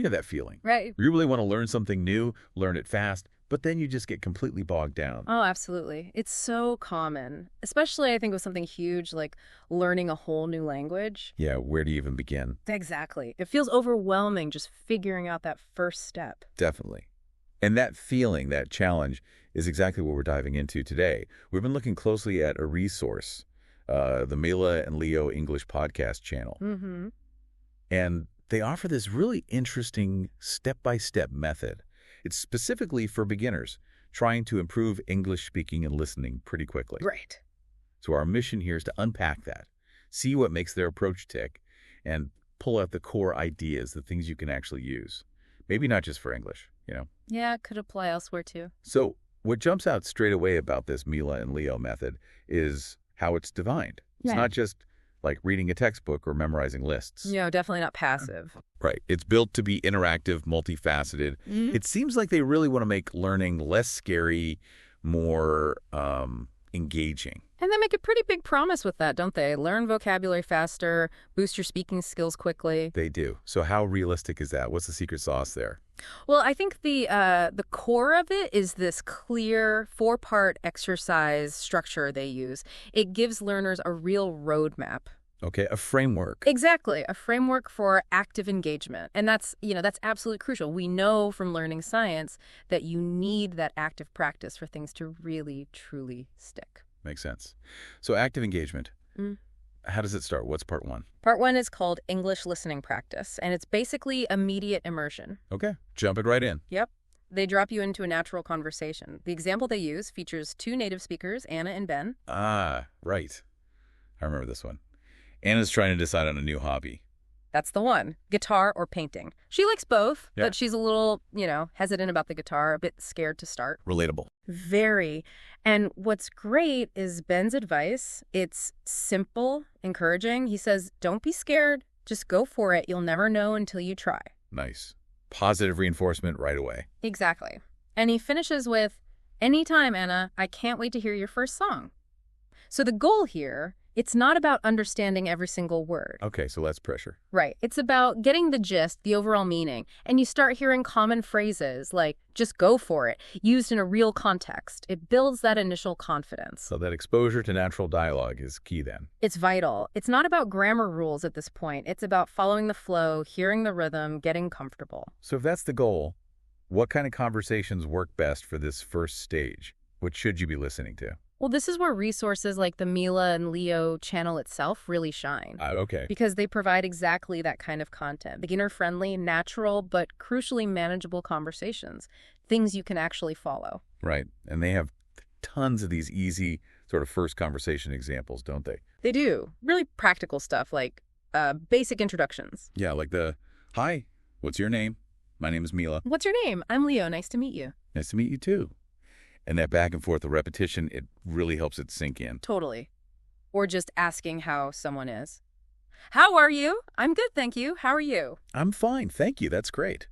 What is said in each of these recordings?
You know that feeling. Right. You really want to learn something new, learn it fast, but then you just get completely bogged down. Oh, absolutely. It's so common, especially I think with something huge like learning a whole new language. Yeah, where do you even begin? Exactly. It feels overwhelming just figuring out that first step. Definitely. And that feeling, that challenge, is exactly what we're diving into today. We've been looking closely at a resource, the Mila and Leo English podcast channel. Mm-hmm. And they offer this really interesting step-by-step method. It's specifically for beginners trying to improve English speaking and listening pretty quickly. Right. So our mission here is to unpack that, see what makes their approach tick, and pull out the core ideas, the things you can actually use. Maybe not just for English, you know? Yeah, it could apply elsewhere too. So what jumps out straight away about this Mila and Leo method is how it's designed. It's not just like reading a textbook or memorizing lists. No, definitely not passive. Right. It's built to be interactive, multifaceted. Mm-hmm. It seems like they really want to make learning less scary, more engaging. And they make a pretty big promise with that, don't they? Learn vocabulary faster, boost your speaking skills quickly. They do. So how realistic is that? What's the secret sauce there? Well, I think the core of it is this clear 4-part exercise structure they use. It gives learners a real roadmap. Okay, a framework. Exactly, a framework for active engagement. And that's absolutely crucial. We know from learning science that you need that active practice for things to really, truly stick. Makes sense. So active engagement. Mm. How does it start? What's part one? Part one is called English listening practice, and it's basically immediate immersion. Okay, jump it right in. Yep. They drop you into a natural conversation. The example they use features 2 native speakers, Anna and Ben. Ah, right. I remember this one. Anna's trying to decide on a new hobby. That's the one. Guitar or painting. She likes both, Yeah. but she's a little, hesitant about the guitar, a bit scared to start. Relatable. Very. And what's great is Ben's advice. It's simple, encouraging. He says, don't be scared. Just go for it. You'll never know until you try. Nice. Positive reinforcement right away. Exactly. And he finishes with, anytime, Anna, I can't wait to hear your first song. So the goal here, it's not about understanding every single word. Okay, so less pressure. Right. It's about getting the gist, the overall meaning. And you start hearing common phrases like, just go for it, used in a real context. It builds that initial confidence. So that exposure to natural dialogue is key then. It's vital. It's not about grammar rules at this point. It's about following the flow, hearing the rhythm, getting comfortable. So if that's the goal, what kind of conversations work best for this first stage? What should you be listening to? Well, this is where resources like the Mila and Leo channel itself really shine. Okay. Because they provide exactly that kind of content. Beginner-friendly, natural, but crucially manageable conversations. Things you can actually follow. Right. And they have tons of these easy sort of first conversation examples, don't they? They do. Really practical stuff like basic introductions. Yeah, like hi, what's your name? My name is Mila. What's your name? I'm Leo. Nice to meet you. Nice to meet you too. And that back and forth, the repetition, it really helps it sink in. Totally. Or just asking how someone is. How are you? I'm good, thank you. How are you? I'm fine, thank you. That's great.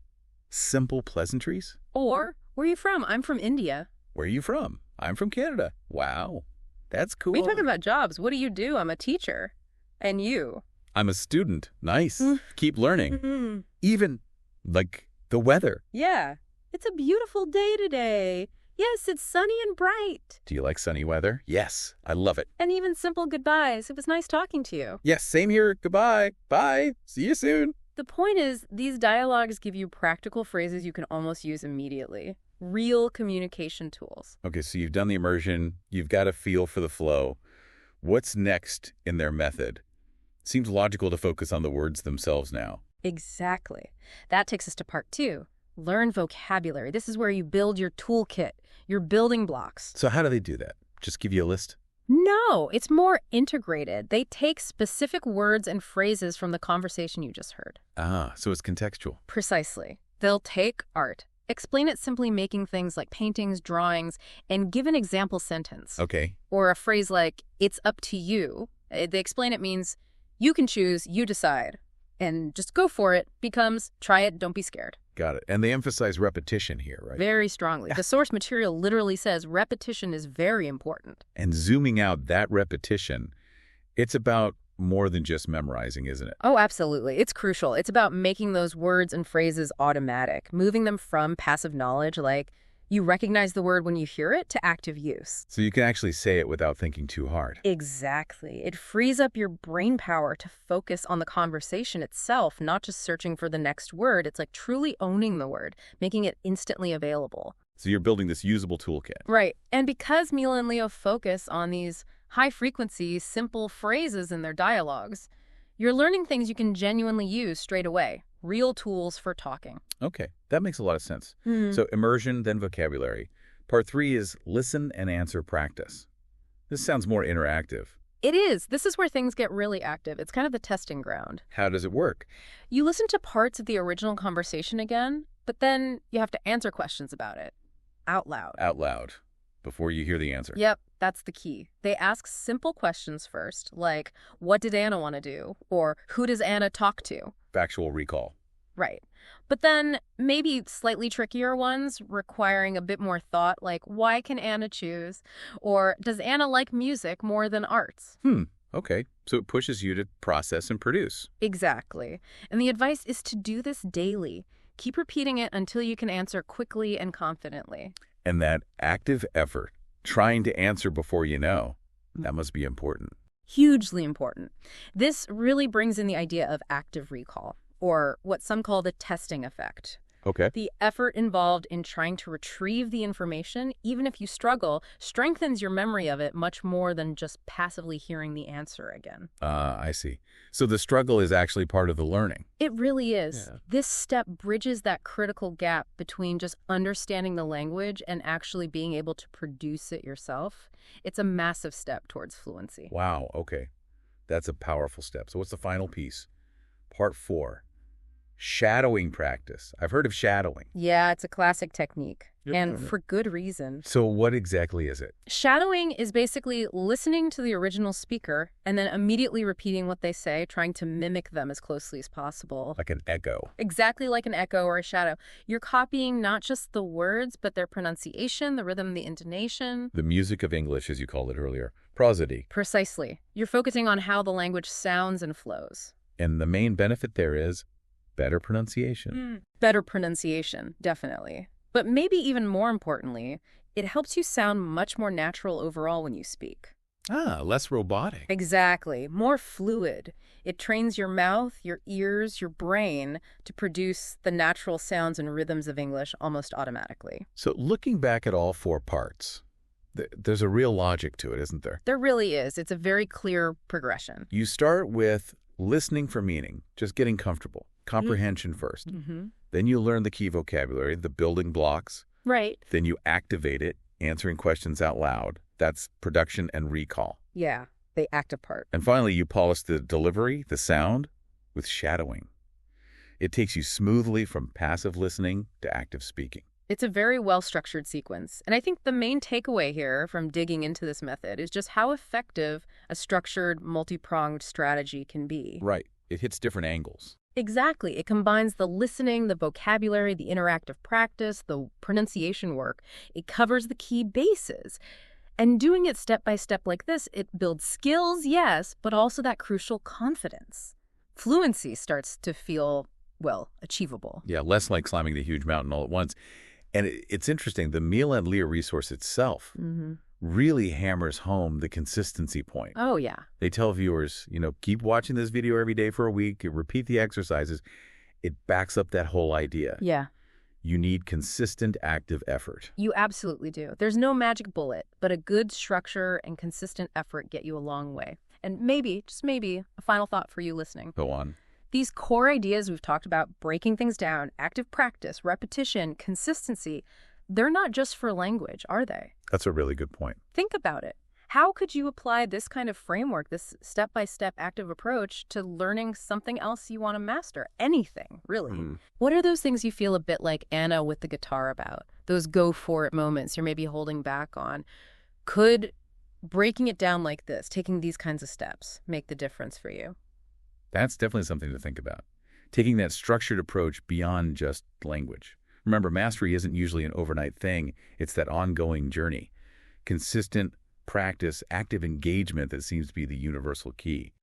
Simple pleasantries. Or, where are you from? I'm from India. Where are you from? I'm from Canada. Wow, that's cool. We're talking about jobs. What do you do? I'm a teacher. And you? I'm a student. Nice. Keep learning. Mm-hmm. Even, like, the weather. Yeah. It's a beautiful day today. Yes, it's sunny and bright. Do you like sunny weather? Yes, I love it. And even simple goodbyes. It was nice talking to you. Yes, same here. Goodbye. Bye. See you soon. The point is, these dialogues give you practical phrases you can almost use immediately. Real communication tools. Okay, so you've done the immersion. You've got a feel for the flow. What's next in their method? Seems logical to focus on the words themselves now. Exactly. That takes us to part 2. Learn vocabulary. This is where you build your toolkit, your building blocks. So how do they do that? Just give you a list? No, it's more integrated. They take specific words and phrases from the conversation you just heard. Ah, so it's contextual. Precisely. They'll take art, explain it simply making things like paintings, drawings, and give an example sentence. Okay. Or a phrase like, it's up to you. They explain it means, you can choose, you decide. And just go for it becomes, try it, don't be scared. Got it. And they emphasize repetition here, right? Very strongly. The source material literally says repetition is very important. And zooming out that repetition, it's about more than just memorizing, isn't it? Oh, absolutely. It's crucial. It's about making those words and phrases automatic, moving them from passive knowledge, like you recognize the word when you hear it, to active use. So you can actually say it without thinking too hard. Exactly. It frees up your brain power to focus on the conversation itself, not just searching for the next word. It's like truly owning the word, making it instantly available. So you're building this usable toolkit. Right. And because Mila and Leo focus on these high-frequency, simple phrases in their dialogues, you're learning things you can genuinely use straight away. Real tools for talking. Okay, that makes a lot of sense. So immersion, then vocabulary. Part 3 is listen and answer practice. This sounds more interactive. It is. This is where things get really active. It's kind of the testing ground. How does it work? You listen to parts of the original conversation again, but then you have to answer questions about it. Out loud. Out loud, before you hear the answer. Yep, that's the key. They ask simple questions first, like, what did Anna want to do? Or who does Anna talk to? Factual recall. Right. But then maybe slightly trickier ones requiring a bit more thought, like, why can Anna choose? Or does Anna like music more than arts? Okay, so it pushes you to process and produce. Exactly. And the advice is to do this daily. Keep repeating it until you can answer quickly and confidently. And that active effort, trying to answer before you know, that must be important. Hugely important. This really brings in the idea of active recall, or what some call the testing effect. Okay. The effort involved in trying to retrieve the information, even if you struggle, strengthens your memory of it much more than just passively hearing the answer again. I see. So the struggle is actually part of the learning. It really is. Yeah. This step bridges that critical gap between just understanding the language and actually being able to produce it yourself. It's a massive step towards fluency. Wow, okay. That's a powerful step. So what's the final piece? Part 4. Shadowing practice. I've heard of shadowing. Yeah, it's a classic technique, Yep. and for good reason. So what exactly is it? Shadowing is basically listening to the original speaker and then immediately repeating what they say, trying to mimic them as closely as possible. Like an echo. Exactly like an echo or a shadow. You're copying not just the words, but their pronunciation, the rhythm, the intonation. The music of English, as you called it earlier. Prosody. Precisely. You're focusing on how the language sounds and flows. And the main benefit there is better pronunciation. Better pronunciation, definitely. But maybe even more importantly, it helps you sound much more natural overall when you speak. Less robotic. Exactly. More fluid. It trains your mouth, your ears, your brain to produce the natural sounds and rhythms of English almost automatically. So looking back at all 4 parts, there's a real logic to it, isn't there? There really is. It's a very clear progression. You start with listening for meaning, just getting comfortable. Comprehension first. Then you learn the key vocabulary, the building blocks. Right. Then you activate it, answering questions out loud. That's production and recall. Yeah, they act a part. And finally, you polish the delivery, the sound, with shadowing. It takes you smoothly from passive listening to active speaking. It's a very well-structured sequence. And I think the main takeaway here from digging into this method is just how effective a structured, multi-pronged strategy can be. Right. It hits different angles. Exactly. It combines the listening, the vocabulary, the interactive practice, the pronunciation work. It covers the key bases. And doing it step by step like this, it builds skills, yes, but also that crucial confidence. Fluency starts to feel, well, achievable. Yeah, less like climbing the huge mountain all at once. And it's interesting, the Mila and Leo resource itself really hammers home the consistency point. Oh, yeah. They tell viewers, keep watching this video every day for a week, repeat the exercises. It backs up that whole idea. Yeah. You need consistent active effort. You absolutely do. There's no magic bullet, but a good structure and consistent effort get you a long way. And maybe, just maybe, a final thought for you listening. Go on. These core ideas we've talked about, breaking things down, active practice, repetition, consistency, they're not just for language, are they? That's a really good point. Think about it. How could you apply this kind of framework, this step-by-step active approach to learning something else you want to master? Anything, really. What are those things you feel a bit like Anna with the guitar about? Those go-for-it moments you're maybe holding back on? Could breaking it down like this, taking these kinds of steps, make the difference for you? That's definitely something to think about. Taking that structured approach beyond just language. Remember, mastery isn't usually an overnight thing. It's that ongoing journey. Consistent practice, active engagement that seems to be the universal key.